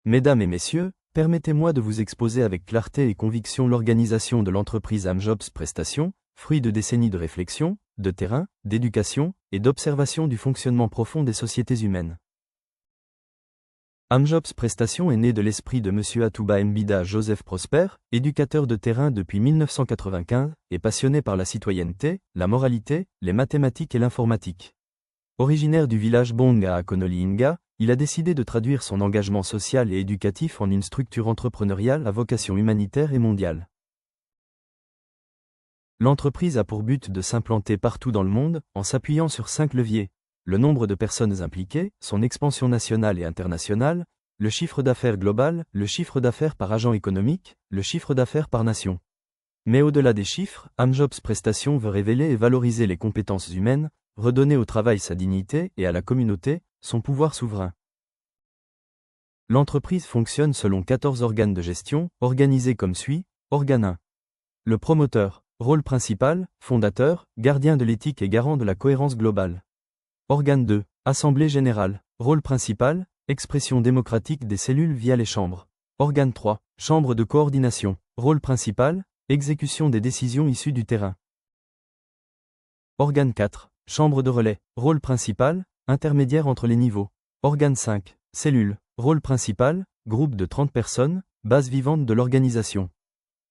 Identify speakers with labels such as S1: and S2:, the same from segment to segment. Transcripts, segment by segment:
S1: Mesdames et messieurs, permettez-moi de vous exposer avec clarté et conviction l'organisation de l'entreprise Amjobs Prestations, fruit de décennies de réflexion, de terrain, d'éducation et d'observation du fonctionnement profond des sociétés humaines. Amjobs Prestations est né de l'esprit de M. Atouba Mbida Joseph Prosper, éducateur de terrain depuis 1995 et passionné par la citoyenneté, la moralité, les mathématiques et l'informatique. Originaire du village Bonga à Konoli-Inga, il a décidé de traduire son engagement social et éducatif en une structure entrepreneuriale à vocation humanitaire et mondiale. L'entreprise a pour but de s'implanter partout dans le monde en s'appuyant sur 5 leviers: le nombre de personnes impliquées, son expansion nationale et internationale, le chiffre d'affaires global, le chiffre d'affaires par agent économique, le chiffre d'affaires par nation. Mais au-delà des chiffres, Amjobs Prestations veut révéler et valoriser les compétences humaines, redonner au travail sa dignité et à la communauté son pouvoir souverain. L'entreprise fonctionne selon 14 organes de gestion, organisés comme suit. Organe 1. Le promoteur, rôle principal, fondateur, gardien de l'éthique et garant de la cohérence globale. Organe 2. Assemblée générale, rôle principal, expression démocratique des cellules via les chambres. Organe 3. Chambre de coordination, rôle principal, exécution des décisions issues du terrain. Organe 4. Chambre de relais, rôle principal, intermédiaire entre les niveaux. Organe 5. Cellule, rôle principal, groupe de 30 personnes, base vivante de l'organisation.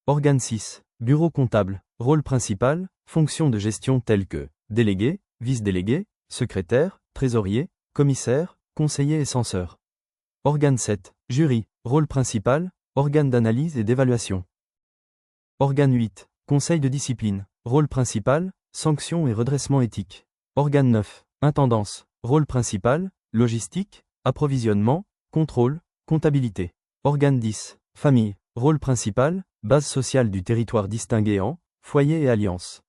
S1: Organe 6. Bureau comptable, rôle principal, fonction de gestion telles que délégué, vice-délégué, secrétaire, trésorier, commissaire, conseiller et censeur. Organe 7. Jury, rôle principal, organe d'analyse et d'évaluation. Organe 8. Conseil de discipline, rôle principal, sanction et redressement éthique. Organe 9. Intendance, rôle principal, logistique, approvisionnement, contrôle, comptabilité. Organe 10. Famille, rôle principal, base sociale du territoire distingué en foyer et alliance.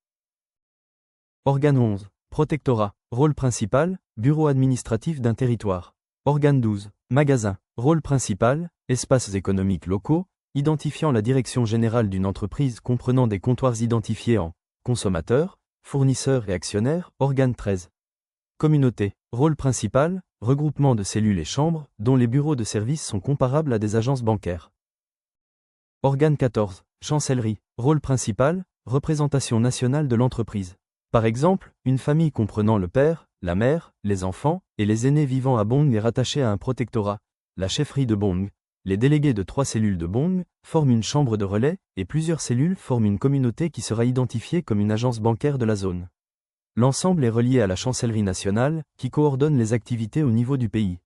S1: Organe 11. Protectorat, rôle principal, bureau administratif d'un territoire. Organe 12. Magasin, rôle principal, espaces économiques locaux, identifiant la direction générale d'une entreprise comprenant des comptoirs identifiés en consommateurs, fournisseurs et actionnaires. Organe 13. Communauté, rôle principal, regroupement de cellules et chambres, dont les bureaux de service sont comparables à des agences bancaires. Organe 14. Chancellerie, rôle principal, représentation nationale de l'entreprise. Par exemple, une famille comprenant le père, la mère, les enfants, et les aînés vivant à Bong est rattachée à un protectorat, la chefferie de Bong. Les délégués de 3 cellules de Bong forment une chambre de relais, et plusieurs cellules forment une communauté qui sera identifiée comme une agence bancaire de la zone. L'ensemble est relié à la chancellerie nationale, qui coordonne les activités au niveau du pays.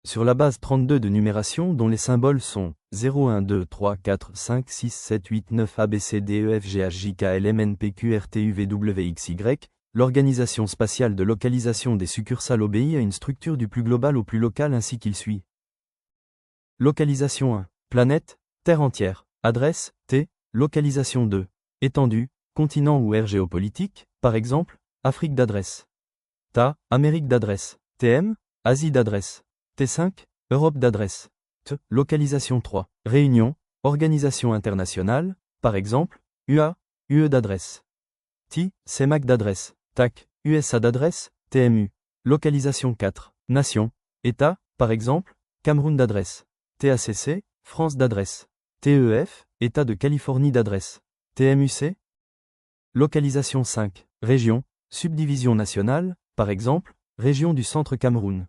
S1: Sur la base 32 de numération dont les symboles sont 0, 1, 2, 3, 4, 5, 6, 7, 8, 9 A, B, C, D, E, F, G, H, J, K, L, M, N, P, Q, R, T, U, V, W, X, Y, l'organisation spatiale de localisation des succursales obéit à une structure du plus global au plus local ainsi qu'il suit. Localisation 1. Planète, Terre entière. Adresse, T. Localisation 2. Étendue, continent ou aire géopolitique, par exemple, Afrique d'adresse. TA. Amérique d'adresse. TM. Asie d'adresse. T5. Europe d'adresse. T. Localisation 3. Réunion, organisation internationale, par exemple, UA. UE d'adresse. TI. CEMAC d'adresse. TAC. USA d'adresse. TMU. Localisation 4. Nation, État, par exemple, Cameroun d'adresse. TACC, France d'adresse. TEF, État de Californie d'adresse. TMUC. Localisation 5. Région, subdivision nationale, par exemple, région du Centre Cameroun.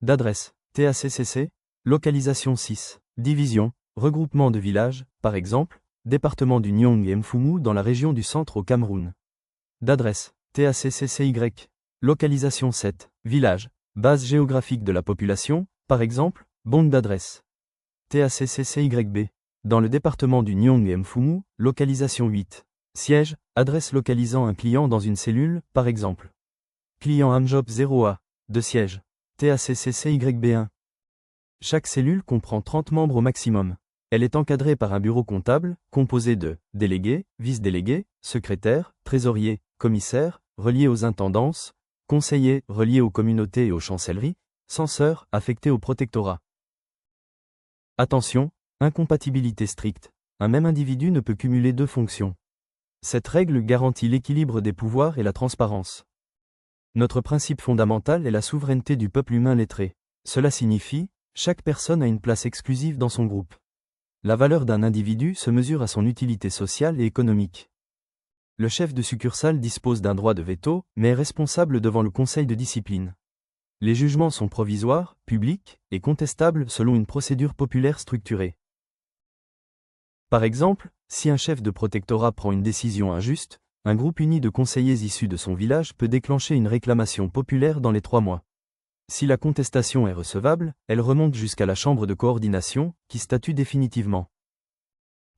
S1: D'adresse. TACCC. Localisation 6. Division, regroupement de villages, par exemple, département du Nyong et Mfumu dans la région du Centre au Cameroun. D'adresse. TACCCY. Localisation 7. Village, base géographique de la population, par exemple, Bong d'adresse. TACCCYB. Dans le département du Nyong et Mfumu, localisation 8. Siège, adresse localisant un client dans une cellule, par exemple. Client Amjobs 0A. De siège. TACCCYB1. Chaque cellule comprend 30 membres au maximum. Elle est encadrée par un bureau comptable, composé de délégués, vice-délégués, secrétaires, trésoriers, commissaires, reliés aux intendances, conseillers, reliés aux communautés et aux chancelleries, censeurs, affectés au protectorat. Attention, incompatibilité stricte. Un même individu ne peut cumuler 2 fonctions. Cette règle garantit l'équilibre des pouvoirs et la transparence. Notre principe fondamental est la souveraineté du peuple humain lettré. Cela signifie, Chaque personne a une place exclusive dans son groupe. La valeur d'un individu se mesure à son utilité sociale et économique. Le chef de succursale dispose d'un droit de veto, mais est responsable devant le conseil de discipline. Les jugements sont provisoires, publics et contestables selon une procédure populaire structurée. Par exemple, si un chef de protectorat prend une décision injuste, un groupe uni de conseillers issus de son village peut déclencher une réclamation populaire dans les 3 mois. Si la contestation est recevable, elle remonte jusqu'à la chambre de coordination, qui statue définitivement.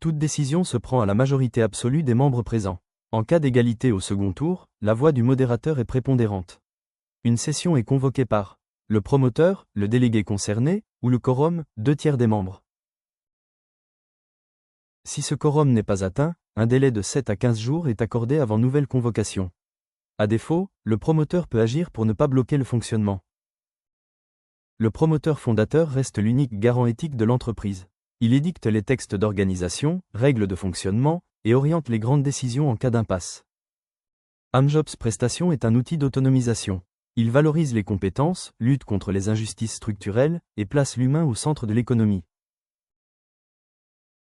S1: Toute décision se prend à la majorité absolue des membres présents. En cas d'égalité au second tour, la voix du modérateur est prépondérante. Une session est convoquée par le promoteur, le délégué concerné, ou le quorum, 2/3 des membres. Si ce quorum n'est pas atteint, un délai de 7 à 15 jours est accordé avant nouvelle convocation. À défaut, le promoteur peut agir pour ne pas bloquer le fonctionnement. Le promoteur fondateur reste l'unique garant éthique de l'entreprise. Il édicte les textes d'organisation, règles de fonctionnement, et oriente les grandes décisions en cas d'impasse. Amjobs Prestations est un outil d'autonomisation. Il valorise les compétences, lutte contre les injustices structurelles, et place l'humain au centre de l'économie.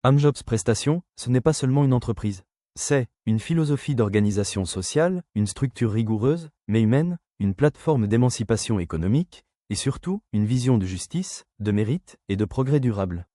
S1: Amjobs Prestations, ce n'est pas seulement une entreprise. C'est une philosophie d'organisation sociale, une structure rigoureuse, mais humaine, une plateforme d'émancipation économique, et surtout, une vision de justice, de mérite et de progrès durable.